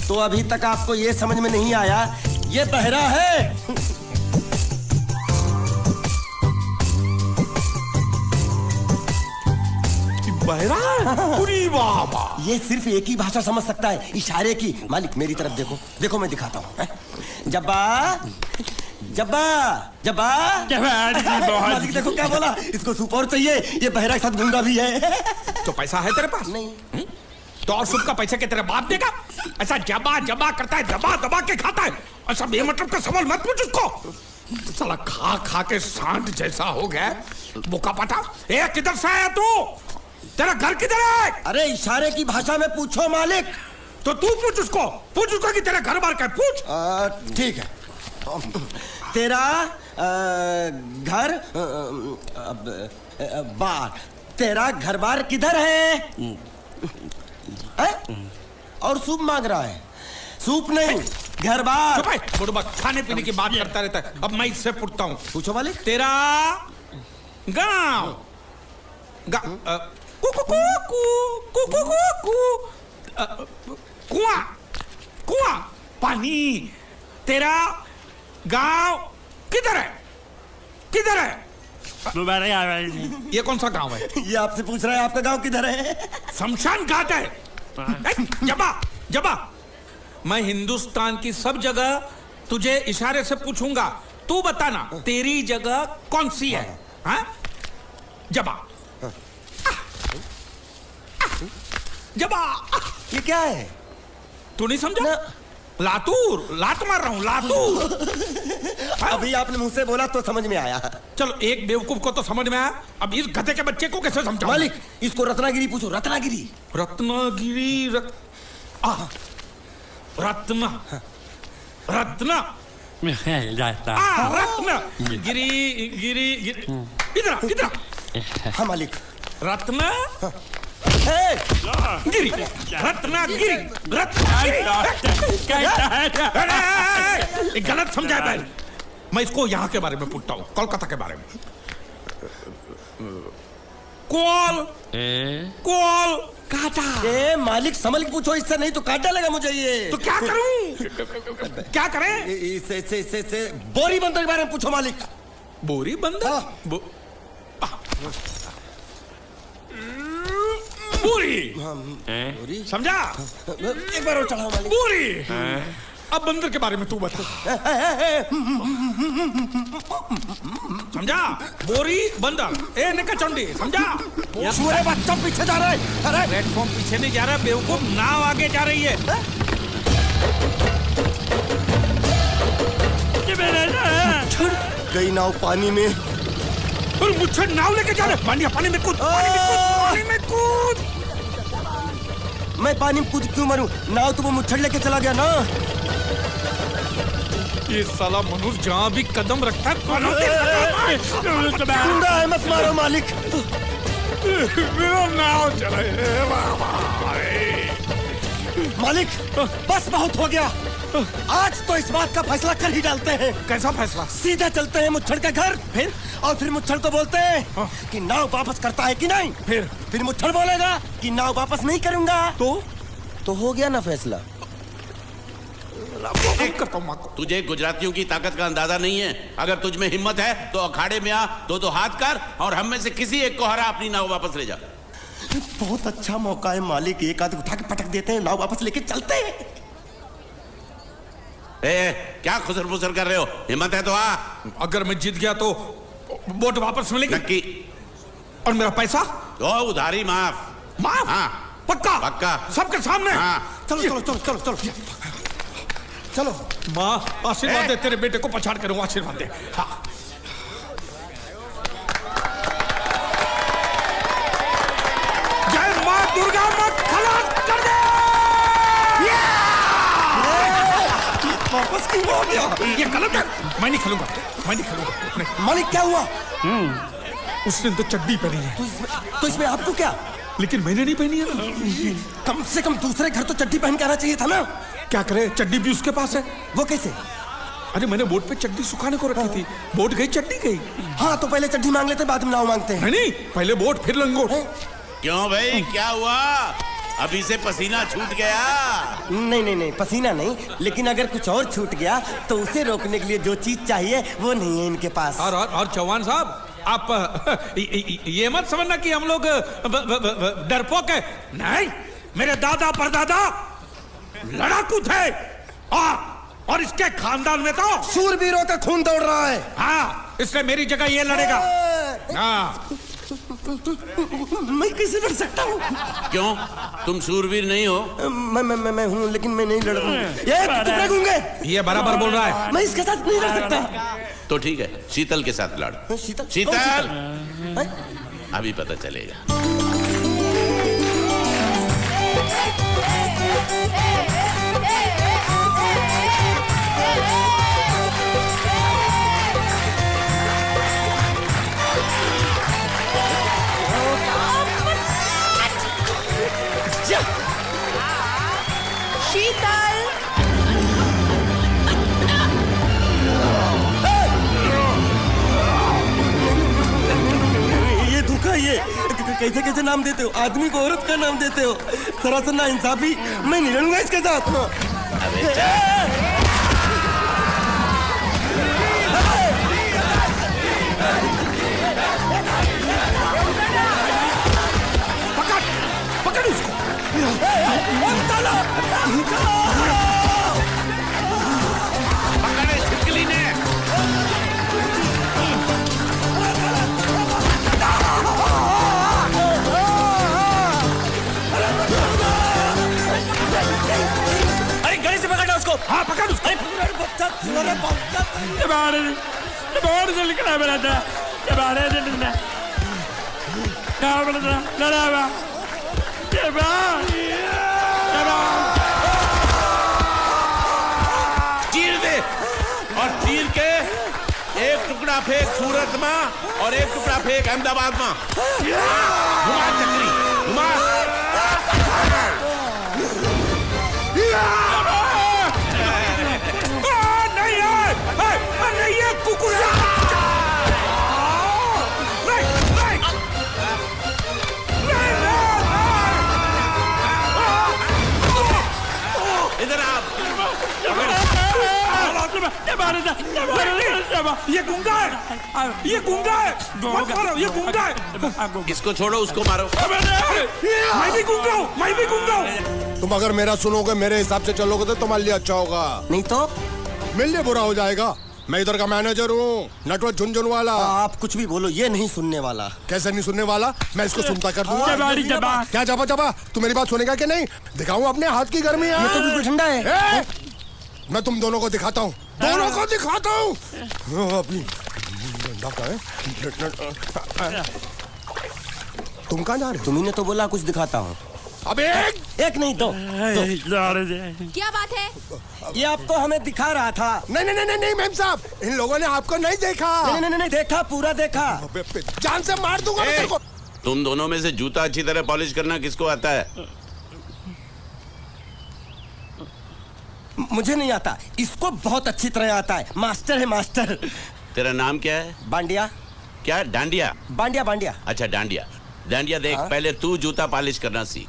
तो अभी तक आपको ये समझ में नहीं आया ये बहरा है। बहरा? पूरी वाह। ये सिर्फ एक ही भाषा समझ सकता है, इशारे की। मालिक मेरी तरफ देखो, देखो मैं दिखाता हूँ। जब्बा जब्बा जब्बा। मालिक देखो क्या बोला, इसको सूप और चाहिए। ये बहरा के साथ गूंगा भी है। तो पैसा है तेरे पास? नहीं। तो और सूप का पैसा के तेरे बाप देगा? ऐसा जबा जबा करता है, दबा दबा के खाता है। ऐसा बेमतलब का सवाल मत पूछ उसको। साला खा खा के सांड जैसा हो गया। बुका पटा। ए किधर से आया तू? तेरा घर किधर है? अरे इशारे की भाषा में पूछो मालिक। तो तू पूछ उसको कि तेरा घर बार क्या है, पूछ। ठीक है। तेरा घर बार, तेरा घर बार किधर है? और सूप मांग रहा है। सूप नहीं, घर बार। चुप है, बुढ़बा खाने पीने की बात करता रहता है। अब मैं इससे पूछता हूँ। पूछो मालिक। तेरा गाँव कुआं कुआं पानी, तेरा गांव किधर है? किधर है? ये कौन सा गांव है? ये आपसे पूछ रहा है आपका गांव किधर है? शमशान घाट है। जबा जबा, मैं हिंदुस्तान की सब जगह तुझे इशारे से पूछूंगा, तू बताना तेरी जगह कौन सी है? हाँ? जबा जबा। ये क्या है? तू नहीं समझा? लातूर, लात मार रहा हूं, लातूर। अभी आपने मुंह से बोला तो समझ में आया। चलो एक बेवकूफ को तो समझ में आया, अब इस गधे के बच्चे को कैसे समझाऊं? मालिक इसको रत्नागिरी पूछो। रत्नागिरी। रत्नागिरी रत्न रत्न रत्न गिरी गिरी इधर इधर। हाँ मालिक। रत्न गिरी, रत्नागिरी, रत्नागिरी। गलत समझा है। मैं इसको यहाँ के बारे में पूछता हूँ, कोलकाता के बारे में। कोल कोल काटा। मालिक समझ के पूछो, इससे नहीं तो काट डालेगा मुझे ये। तो क्या करूं? क्या करें? इससे बोरी बंदर के बारे में पूछो मालिक। बोरी बंदर? पूरी समझा? एक बार और चढ़ाओ मालिक। पूरी। अब बंदर के बारे में तू बता। समझा? बोरी बंदर। ए निकचंडी, समझा? सूरे बच्चा पीछे जा रहा है। अरे प्लेटफॉर्म पीछे नहीं जा रहा बेवकूफ, नाव आगे जा रही है। गई नाव पानी में। और मुझे नाव लेके जा रहे। पानी में कूद, पानी में कूद। मैं पानी में कूद क्यों मरूं? नाव तो वो मुच्छड़ लेके चला गया ना। ये साला मनुष्य जहाँ भी कदम रखता है गुंडा है, मत मारो मालिक। नाव चले। मालिक बस बहुत हो गया। आज तो इस बात का फैसला कर ही डालते हैं। कैसा फैसला? सीधा चलते हैं मुच्छड़ के घर, फिर मुच्छड़ को बोलते हैं कि नाव वापस करता है कि नहीं। फिर मुच्छड़ बोलेगा कि नाव वापस नहीं करूंगा। तो हो गया ना फैसला। तुझे गुजरातियों की ताकत का अंदाजा नहीं है। अगर तुझ में हिम्मत है तो अखाड़े में आ, दो हाथ कर और हम में से किसी एक को हरा अपनी नाव वापस ले जा। बहुत अच्छा मौका है मालिक, एक आध उठा के पटक देते हैं, नाव वापस लेके चलते हैं। क्या खुसर फुसर कर रहे हो? हिम्मत है तो आ। अगर मैं जीत गया तो बोट वापस मिलेगी? नक्की। और मेरा पैसा? तो उधारी माफ। माफ? हाँ पक्का? पक्का। सबके सामने? हाँ। चलो। माँ आशीर्वाद दे, तेरे बेटे को पछाड़ करूंगा, आशीर्वाद दे। हाँ। जय माँ दुर्गा, मत खलास कर दे। वापस क्यों हो गया? ये गलत है। मैं नहीं खेलूंगा। मालिक क्या हुआ? उसने तो चड्डी पहनी है। तो इसमें आपको क्या? लेकिन मैंने नहीं पहनी है। कम से कम दूसरे घर तो चड्डी पहन के आना चाहिए था ना। क्या करे, चड्डी भी उसके पास है। वो कैसे? अरे मैंने बोट पे चड्डी सुखाने को रखी थी, बोट गई चड्डी गई। हाँ तो पहले चड्डी मांग लेते, बाद में नाव मांगते हैं। नहीं, पहले बोट फिर लंगोट। क्यों भाई, क्या हुआ? अभी से पसीना छूट गया। नहीं नहीं नहीं, पसीना नहीं, लेकिन अगर कुछ और छूट गया तो उसे रोकने के लिए जो चीज चाहिए वो नहीं है इनके पास। और चौहान साहब, आप ये मत समझना कि हम लोग डरपोक है। नहीं, मेरे दादा परदादा लड़ाकू थे और इसके खानदान में तो शूरवीरों का खून दौड़ रहा है। हाँ, इसलिए मेरी जगह ये लड़ेगा। हाँ। मैं कैसे लड़ सकता हूँ? क्यों, तुम शूरवीर नहीं हो? मैं हूँ, लेकिन मैं नहीं लड़ रहा हूँ। ये बराबर बोल रहा है। मैं इसके साथ नहीं लड़ सकता। तो ठीक है, शीतल के साथ लड़। शीतल? शीतल, अभी पता चलेगा। शीतल, ये धोखा, ये कैसे कैसे नाम देते हो? आदमी को औरत का नाम देते हो। सरासर ना इंसाफी। मैं नहीं लड़ूंगा इसके साथ। अबे जा। पकड़ उसको। पकड़े छिपकली ने। अरे गले से पकड़ना उसको। हाँ, पकड़ उसको। बाहर से निकला मेरा था, बाहर से निकला, क्या बोला था? लड़ा हुआ, चीर दे, और चीर के एक टुकड़ा फेंक सूरत में और एक टुकड़ा फेंक अहमदाबाद में। घुमा चक्री, घुमा। नहीं ये कुकुर। इधर आप। ये गुंगा है, ये गुंगा है। मत मारो, ये गुंगा है। इसको छोड़ो, उसको मारो। मैं भी गुंगा हूँ, मैं भी गुंगा हूँ। तुम अगर मेरा सुनोगे, मेरे हिसाब से चलोगे तो तुम्हारे लिए अच्छा होगा, नहीं तो मेरे लिए बुरा हो जाएगा। मैं इधर का मैनेजर हूँ, नटवर झुनझुनवाला। आप कुछ भी बोलो, ये नहीं सुनने वाला। कैसे नहीं सुनने वाला? मैं इसको सुनता कर दूंगा। क्या जबा जबा? तू मेरी बात सुनेगा कि नहीं? दिखाऊं अपने हाथ की गर्मी? ये तो बिल्कुल ठंडा है। मैं तुम दोनों को दिखाता हूँ, दोनों को दिखाता हूँ। तुम कहाँ जा रहे हो? तुम्ही ने तो बोला कुछ दिखाता हूँ। अब एक नहीं, दो। क्या बात है? ये आपको हमें दिखा रहा था। नहीं नहीं नहीं नहीं मैम साहब, इन लोगों ने आपको नहीं देखा। नहीं नहीं नहीं, देखा, पूरा देखा। जान से मार दूंगा मैं तेरे को। तुम दोनों में से जूता अच्छी तरह पॉलिश करना किसको आता है? मुझे नहीं आता, इसको बहुत अच्छी तरह आता है। मास्टर है, मास्टर। तेरा नाम क्या है? बांडिया। क्या? डांडिया? बांडिया, बांडिया। अच्छा, डांडिया। डांडिया देख, पहले तू जूता पॉलिश करना सीख।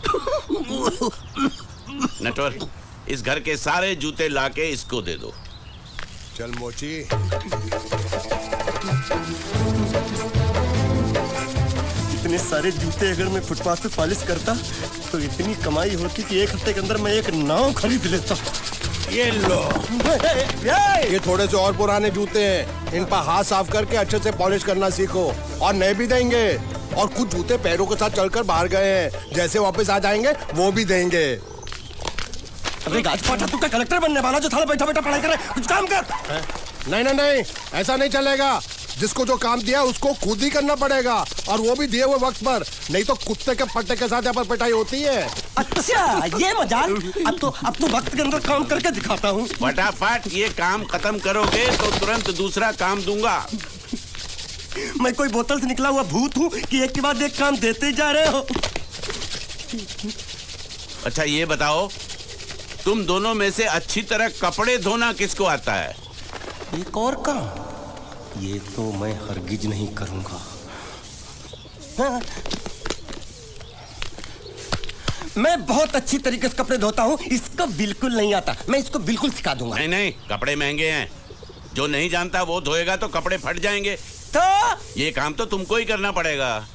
नटवर, इस घर के सारे जूते लाके इसको दे दो। चल मोची। इतने सारे जूते अगर मैं फुटपाथ पे पॉलिश करता तो इतनी कमाई होती कि एक हफ्ते के अंदर मैं एक नाव खरीद लेता। ये लो, ये थोड़े से और पुराने जूते हैं, इन पर हाथ साफ करके अच्छे से पॉलिश करना सीखो। और नए भी देंगे, और कुछ जूते पैरों के साथ चलकर बाहर गए हैं, जैसे वापस आ जाएंगे वो भी देंगे। अरे गाजपाटा, तू क्या कलेक्टर बनने वाला जो थाला बैठा बैठा पढ़ाई करे? कुछ काम कर। नहीं नहीं नहीं, ऐसा नहीं चलेगा। जिसको जो काम दिया उसको खुद ही करना पड़ेगा, और वो भी दिए हुए वक्त पर, नहीं तो कुत्ते के पट्टे के साथ यहाँ पर पिटाई होती है। अच्छा, ये मजाक। अब तो वक्त के अंदर काम करके दिखाता हूँ। फटाफट ये काम खत्म करोगे तो तुरंत दूसरा काम दूंगा। मैं कोई बोतल से निकला हुआ भूत हूँ कि एक के बाद एक काम देते जा रहे हो? अच्छा ये बताओ, तुम दोनों में से अच्छी तरह कपड़े धोना किसको आता है? एक और काम? ये तो मैं हरगिज नहीं करूंगा। हाँ। मैं बहुत अच्छी तरीके से कपड़े धोता हूँ, इसको बिल्कुल नहीं आता। मैं इसको बिल्कुल सिखा दूंगा। नहीं नहीं, कपड़े महंगे हैं, जो नहीं जानता वो धोएगा तो कपड़े फट जाएंगे। तो ये काम तो तुमको ही करना पड़ेगा।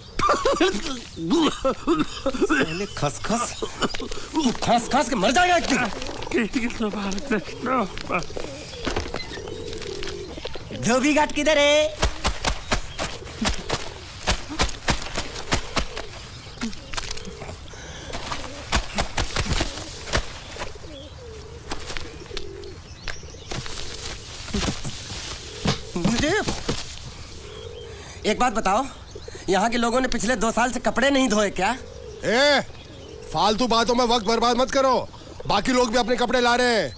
खस खस के मर जाएगा एक दिन। धोबी घाट किधर है? मुझे एक बात बताओ, यहाँ के लोगों ने पिछले 2 साल से कपड़े नहीं धोए क्या? फालतू बातों में वक्त बर्बाद मत करो, बाकी लोग भी अपने कपड़े ला रहे हैं।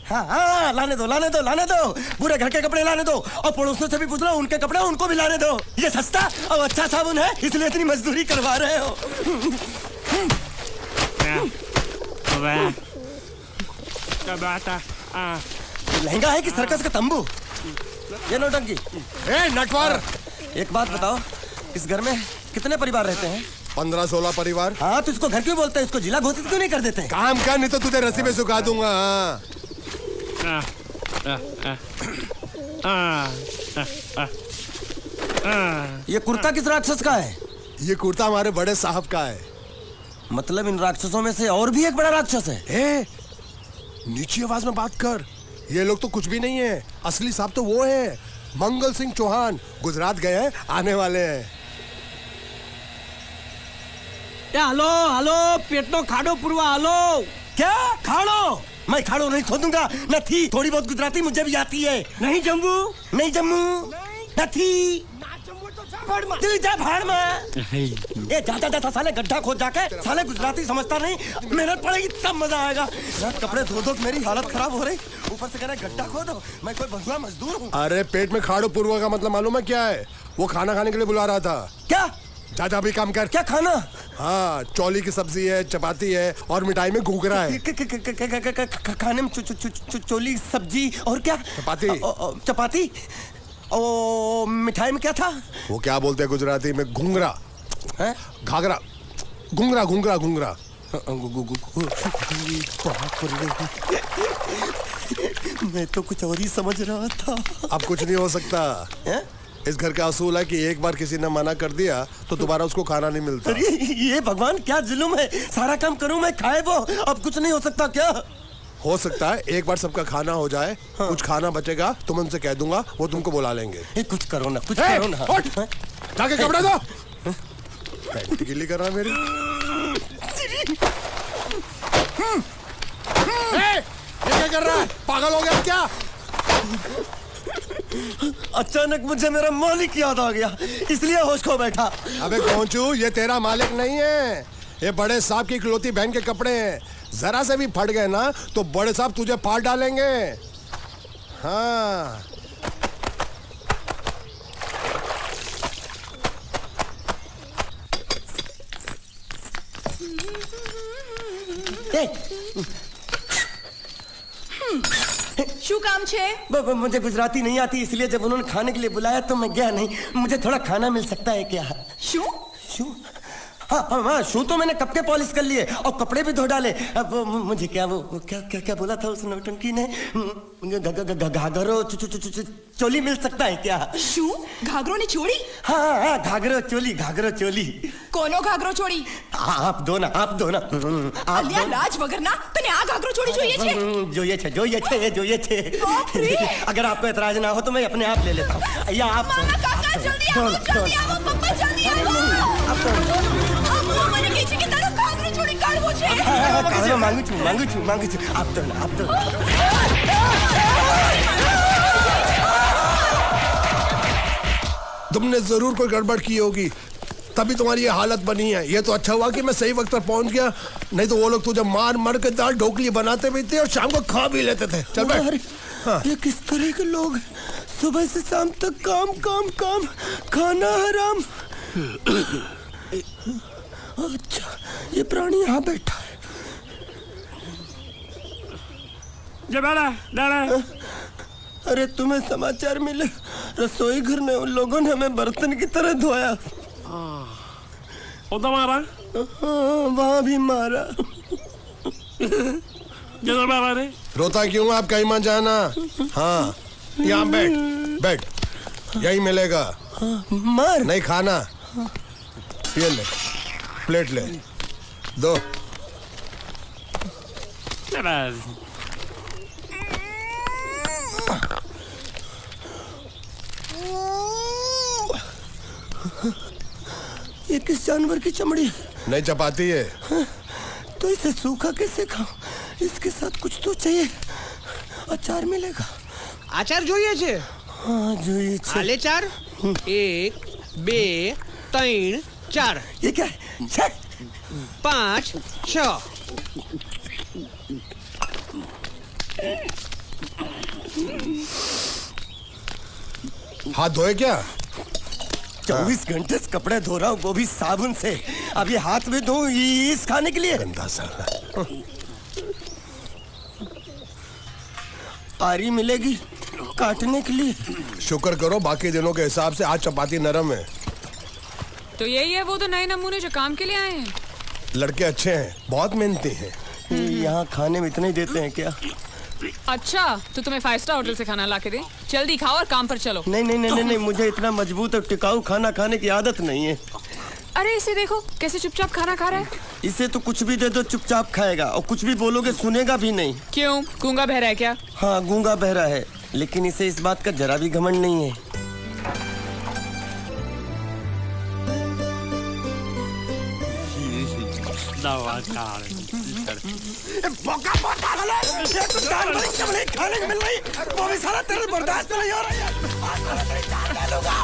हाँ, लाने दो, पूरे घर के कपड़े लाने दो, और पड़ोसियों से भी पूछ लो, उनके कपड़े उनको भी लाने दो। ये सस्ता और अच्छा साबुन है, इसलिए इतनी मजदूरी करवा रहे हो। लहंगा है कि सर्कस का तंबू? ये नौटंकी। नटवर, एक बात बताओ, इस घर में कितने परिवार रहते हैं? 15-16 परिवार। हाँ, तो इसको घर क्यों बोलते हैं? इसको जिला घोषित क्यों नहीं कर देते? काम कर, नहीं तो तुझे रस्सी में सुखा दूंगा। ये कुर्ता किस राक्षस का है? ये कुर्ता हमारे बड़े साहब का है। मतलब इन राक्षसों में से और भी एक बड़ा राक्षस है? नीची आवाज में बात कर, ये लोग तो कुछ भी नहीं है, असली साहब तो वो है, मंगल सिंह चौहान। गुजरात गए हैं, आने वाले हैं। हेलो, पेटनो खाड़ो पुरवा, हेलो। क्या खाड़ो? मैं खाड़ो नहीं खोदूंगा, न थी। थोड़ी बहुत गुजराती मुझे भी आती है। नहीं जम्मू, न थी। तू जा भाड़ में। ये जाता साले गड्ढा खोद जाके, साले गुजराती समझता नहीं, मेहनत पड़ेगी तब मजा आएगा। कपड़े धो धो मेरी हालत खराब हो रही, ऊपर से कह रहे गड्ढा खोदो। मैं कोई भगवा मजदूर हूँ? अरे पेट में खाड़ो पुरवा का मतलब मालूम है क्या है? वो खाना खाने के लिए बुला रहा था। क्या? जा भी काम कर। क्या खाना? हाँ, चौली की सब्जी है, चपाती है और मिठाई में घूघरा है। खाने में चोली सब्जी और क्या? चपाती। ओ, मिठाई में क्या था? वो क्या बोलते हैं गुजराती में? घूंघरा है? घाघरा, घूंघरा। मैं तो कुछ और ही समझ रहा था। अब कुछ नहीं हो सकता है? इस घर का असूल है कि एक बार किसी ने मना कर दिया तो दोबारा उसको खाना नहीं मिलता। ये भगवान क्या जुल्म है, सारा काम करूं मैं, खाए वो। अब कुछ नहीं हो सकता क्या? हो सकता है एक बार सबका खाना हो जाए। हाँ। कुछ खाना बचेगा तो मैं उनसे कह दूंगा, वो तुमको बुला लेंगे। कुछ करो ना, कुछ करो ना। जाके कपड़े दो। पैंट गिल्ली कर रहा मेरी। ये क्या कर रहा है? पागल हो गया क्या? अचानक मुझे मेरा मालिक याद आ गया, इसलिए होश खो बैठा। अबे कौनचू, ये तेरा मालिक नहीं है, ये बड़े साहब की इकलौती बहन के कपड़े हैं। जरा से भी फट गए ना तो बड़े साहब तुझे फाड़ डालेंगे। हाँ। શું કામ છે? मुझे गुजराती नहीं आती, इसलिए जब उन्होंने खाने के लिए बुलाया तो मैं गया नहीं। मुझे थोड़ा खाना मिल सकता है क्या? शू? हाँ, शू तो मैंने कब के पॉलिश कर लिए और कपड़े भी धो डाले। अब मुझे क्या क्या बोला था उस नौटंकी ने? घाघरो चोली मिल सकता है क्या? शू? घाघरो ने चोली? हाँ, घाघरो चोली। कोनो घाघरो चोली? आप दो ना। અલ્યા લાજ વગરના, તને આ ઘાઘરો ચોળી જોઈએ છે? જોઈએ છે। अगर आपको एतराज ना हो तो मैं अपने आप ले लेता हूँ। या आप મામા કાકા જલ્દી આવો, પપ્પા જલ્દી આવો। અમ્મા મને કહે છે કે તારો ઘાઘરો ચોળી કાઢવો છે। मांगू छू। आप तो तुमने जरूर कोई गड़बड़ की होगी, तभी तुम्हारी ये हालत बनी है। ये तो अच्छा हुआ कि मैं सही वक्त पर पहुंच गया, नहीं तो वो लोग तुझे मार के दाल ढोकली बनाते भी थे और शाम को खा भी लेते थे। चल बैठ। हाँ। ये किस तरह के लोग हैं? सुबह से शाम तक काम, खाना हराम। अच्छा, ये प्राणी यहाँ बैठा है। अरे तुम्हें समाचार मिले? रसोई घर में उन लोगों ने हमें बर्तन की तरह धोया। वहाँ भी मारा। जरूर बाबा रे। रोता क्यों आप कहीं मत जाना। हाँ यहाँ बैठ बैठ, यही मिलेगा। मार नहीं खाना, ये ले प्लेट ले दो। ये किस जानवर की चमड़ी? नहीं चपाती है। तो इसे सूखा कैसे खाऊं? इसके साथ कुछ तो चाहिए। अचार मिलेगा? આચાર જોઈએ છે? हाँ જોઈએ છે। આલે ચાર 1 2 3 4 ये क्या है? 5 6 हाथ धोए क्या? 24 घंटे से कपड़े धो रहा हूँ, वो भी साबुन से। अब ये हाथ में धो इस खाने के लिए? गंदा साला। आरी मिलेगी काटने के लिए? शुक्र करो बाकी दिनों के हिसाब से आज चपाती नरम है। तो यही है वो तो नए नमूने जो काम के लिए आए हैं। लड़के अच्छे हैं, बहुत मेहनती हैं। यहाँ खाने में इतना ही देते हैं क्या? अच्छा तो तुम्हें 5 स्टार होटल से खाना ला के दे? जल्दी खाओ और काम पर चलो। नहीं नहीं नहीं नहीं, मुझे इतना मजबूत और टिकाऊ खाना खाने की आदत नहीं है। अरे इसे देखो कैसे चुपचाप खाना खा रहा है। इसे तो कुछ भी दे दो चुपचाप खाएगा, और कुछ भी बोलोगे सुनेगा भी नहीं। क्यों, गूंगा बहरा है क्या? हाँ गूंगा बहरा है, लेकिन इसे इस बात का जरा भी घमंड नहीं है। मौका बहुत पागल है। ये तो जानवर की चमड़ी खाने को मिल रही, वो भी साला तेरे बर्दाश्त नहीं हो रही है। आज मैं तेरी जान ले लूंगा।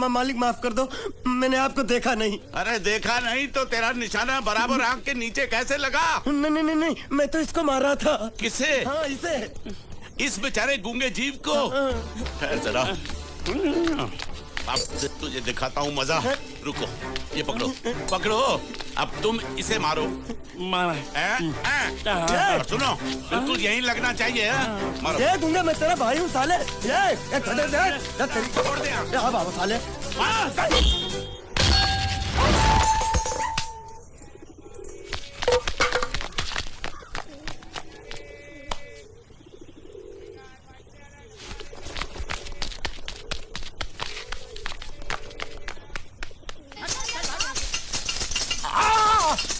मालिक माफ कर दो, मैंने आपको देखा नहीं। अरे देखा नहीं तो तेरा निशाना बराबर आंख के नीचे कैसे लगा? नहीं नहीं नहीं, मैं तो इसको मार रहा था। किसे? हाँ इसे। इस बेचारे गूंगे जीव को? ठहर जरा, अब तुझे दिखाता हूँ मजा। रुको, ये पकड़ो पकड़ो, अब तुम इसे मारो। सुनो, बिल्कुल यहीं लगना चाहिए। मारो। ये दूंगा, मैं तेरा भाई हूँ साले। ये छोड़ दे। हाँ बाबा साले।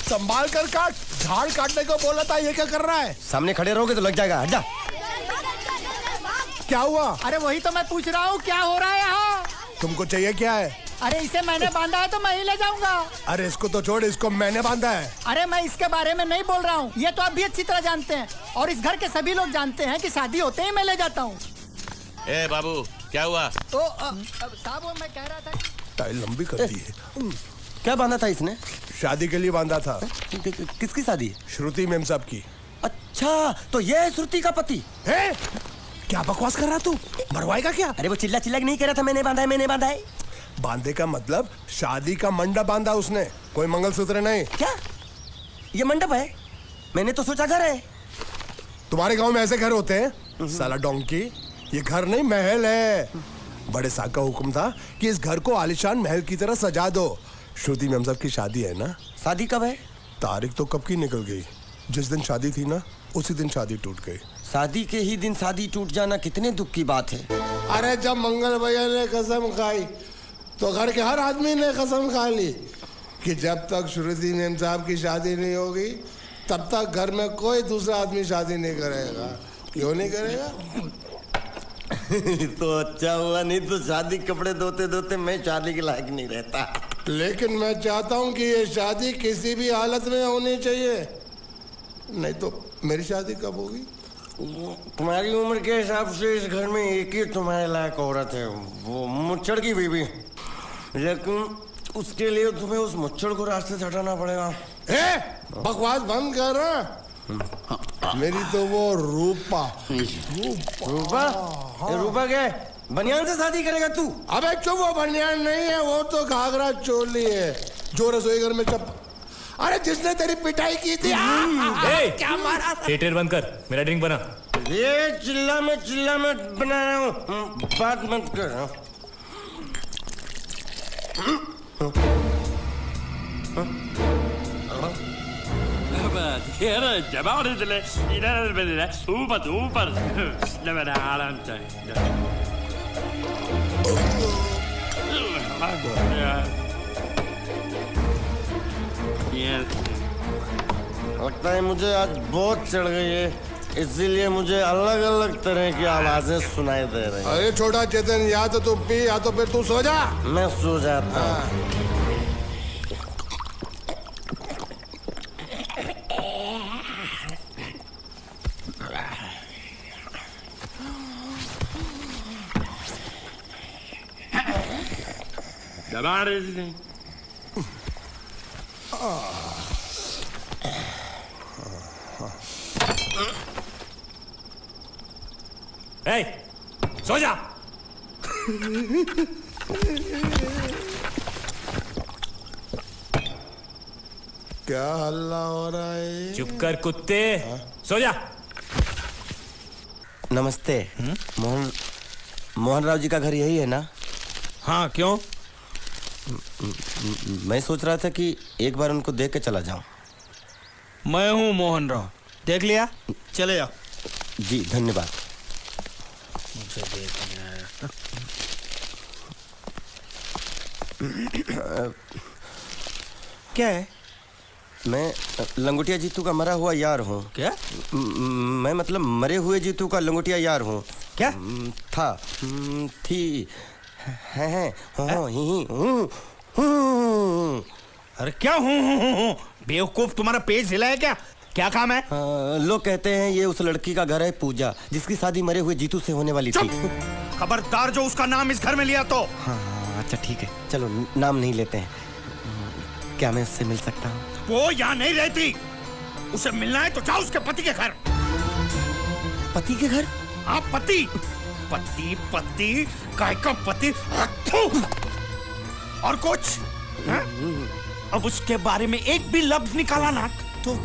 संभाल कर काट, झाड़ काटने को बोला था, ये क्या कर रहा है? सामने खड़े रहोगे तो लग जाएगा। हट जा। क्या हुआ? अरे वही तो मैं पूछ रहा हूँ, क्या हो रहा है यहाँ? तुमको चाहिए क्या है? अरे इसे मैंने बांधा है तो मैं ही ले जाऊंगा। अरे इसको तो छोड़, इसको मैंने बांधा है। अरे मैं इसके बारे में नहीं बोल रहा हूँ, ये तो आप भी अच्छी तरह जानते हैं, और इस घर के सभी लोग जानते हैं कि शादी होते ही मैं ले जाता हूँ। ए बाबू, क्या हुआ? तो साहब वो मैं कह रहा था। टाइल लंबी कर दी है। क्या बांधा था इसने? शादी के लिए बांधा था। किसकी शादी? श्रुति मेम साहब की। अच्छा, तो ये है श्रुति का पति? है? क्या बकवास कर रहा तू? मरवाएगा क्या? अरे वो चिल्ला चिल्ला नहीं कह रहा था मैंने बांधा है, मैंने बांधा है। बांधे का मतलब शादी का मंडप बांधा उसने, कोई मंगलसूत्र नहीं। क्या ये मंडप है? मैंने तो सोचा घर है। तुम्हारे गांव में ऐसे घर होते हैं? साला डोंकी, ये घर नहीं महल है। बड़े साहब का हुक्म था कि इस घर को आलीशान महल की तरह सजा दो। श्रुति मेम साहब की शादी है ना? शादी कब है? तारीख तो कब की निकल गई, जिस दिन शादी थी ना उसी दिन शादी टूट गई। शादी के ही दिन शादी टूट जाना कितने दुख की बात है। अरे जब मंगल भैया ने कसम खाई तो घर के हर आदमी ने कसम खा ली कि जब तक श्रुति मेम साहब की शादी नहीं होगी तब तक घर में कोई दूसरा आदमी शादी नहीं करेगा। क्यों नहीं करेगा? तो अच्छा हुआ, नहीं तो शादी कपड़े धोते धोते मैं शादी के लायक नहीं रहता। लेकिन मैं चाहता हूँ कि ये शादी किसी भी हालत में होनी चाहिए, नहीं तो मेरी शादी कब होगी? तुम्हारी उम्र के हिसाब से इस घर में एक ही तुम्हारे लायक औरत है, वो मुच्छड़ की बीवी। लेकिन उसके लिए तुम्हें उस मुच्छड़ को रास्ते से हटाना पड़ेगा। बकवास बंद कर रहा। मेरी तो वो रूपा। रूपा? रूपा क्या है? बनियान से शादी करेगा तू? अबे चुप, वो बनियान नहीं है, वो तो घाघरा चोली है जो रसोई घर में अरे जिसने तेरी पिटाई की थी क्या मारा था? थिएटर बंद कर, मेरा ड्रिंक बना। ये चिल्ला मत बना रहा हूँ, बात मत कर। लगता है मुझे आज बहुत चढ़ गई है, इसीलिए मुझे अलग अलग तरह की आवाजें सुनाई दे रही हैं। अरे छोटा चेतन, या तो तू पी या तो फिर तू सो जा। मैं सो जाता हूँ। दबा रहे थे। सो जा। क्या हल्ला हो रहा है? चुप कर कुत्ते, सो जा। नमस्ते। मोहन राव जी का घर यही है ना? हाँ, क्यों? मैं सोच रहा था कि एक बार उनको देख के चला जाऊं। मैं हूँ मोहन राव, देख लिया? चले जाओ। जी धन्यवाद। मुझे देखना है। क्या है? मैं लंगोटिया जीतू का मरा हुआ यार हूँ। क्या? मैं मतलब मरे हुए जीतू का लंगोटिया यार हूँ। क्या? था, थी, है, अरे क्या हूँ? बेवकूफ, तुम्हारा पेज हिला है क्या? क्या काम है? लोग कहते हैं ये उस लड़की का घर है पूजा, जिसकी शादी मरे हुए जीतू से होने वाली थी। खबरदार जो उसका नाम इस घर में लिया तो। हाँ अच्छा ठीक है, चलो नाम नहीं लेते हैं। क्या मैं उससे मिल सकता हूँ? वो यहाँ नहीं रहती। उसे मिलना है तो जाओ उसके पति के घर। पति के घर? हाँ, पति पति काय का पति। और कुछ है? अब उसके बारे में एक भी लफ्ज निकाला ना तो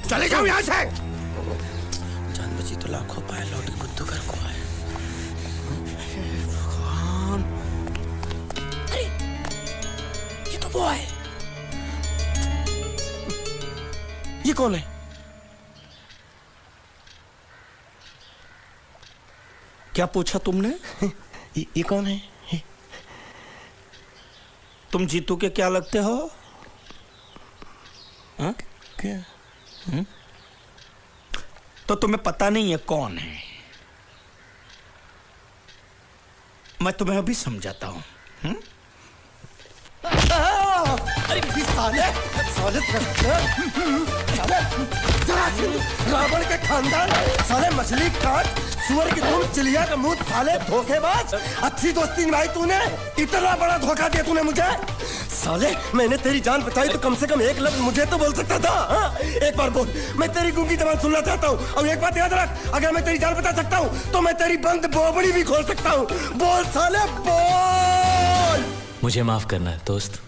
चले जाओ यहाँ से। जान बची तो लाखों पाए, लौट के बुद्धू घर को आए। भगवान, अरे ये तो वो है। ये कौन है? क्या पूछा तुमने? ये कौन है? तुम जीतू के क्या लगते हो? हा? क्या? तो तुम्हें पता नहीं है कौन है? मैं तुम्हें अभी समझाता हूं। अरे साले रावण के खानदान, साले मछली काट, सुअर की तुम, चिड़िया का मुंह, साले धोखेबाज। अच्छी दोस्ती निभाई तूने, इतना बड़ा धोखा दिया तूने मुझे। साले मैंने तेरी जान बचाई तो कम से कम एक लफ्ज मुझे तो बोल सकता था। हाँ? एक बार बोल, मैं तेरी गूंगी जबान सुनना चाहता हूँ। और एक बात याद रख, अगर मैं तेरी जान बचा सकता हूँ तो मैं तेरी बंद बोबड़ी भी खोल सकता हूँ। बोल साले बोल। मुझे माफ करना है दोस्त।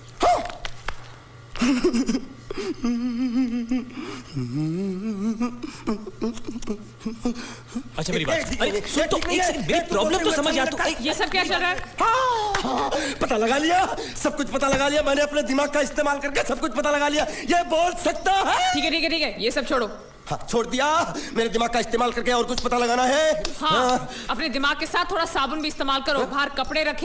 अच्छा मेरी बात, अरे सुन तो, एक सेकंड, मेरी प्रॉब्लम तो समझ आ तू। ये सब क्या चल रहा है? हाँ, पता लगा लिया, सब कुछ पता लगा लिया। मैंने अपने दिमाग का इस्तेमाल करके सब कुछ पता लगा लिया। ये बोल सकता है? ठीक है ठीक है ठीक है, ये सब छोड़ो। हाँ, छोड़ दिया। मेरे दिमाग का इस्तेमाल करके और कुछ पता लगाना है? हाँ, अपने दिमाग के साथ थोड़ा साबुन भी इस्तेमाल करो। बाहर कपड़े रखे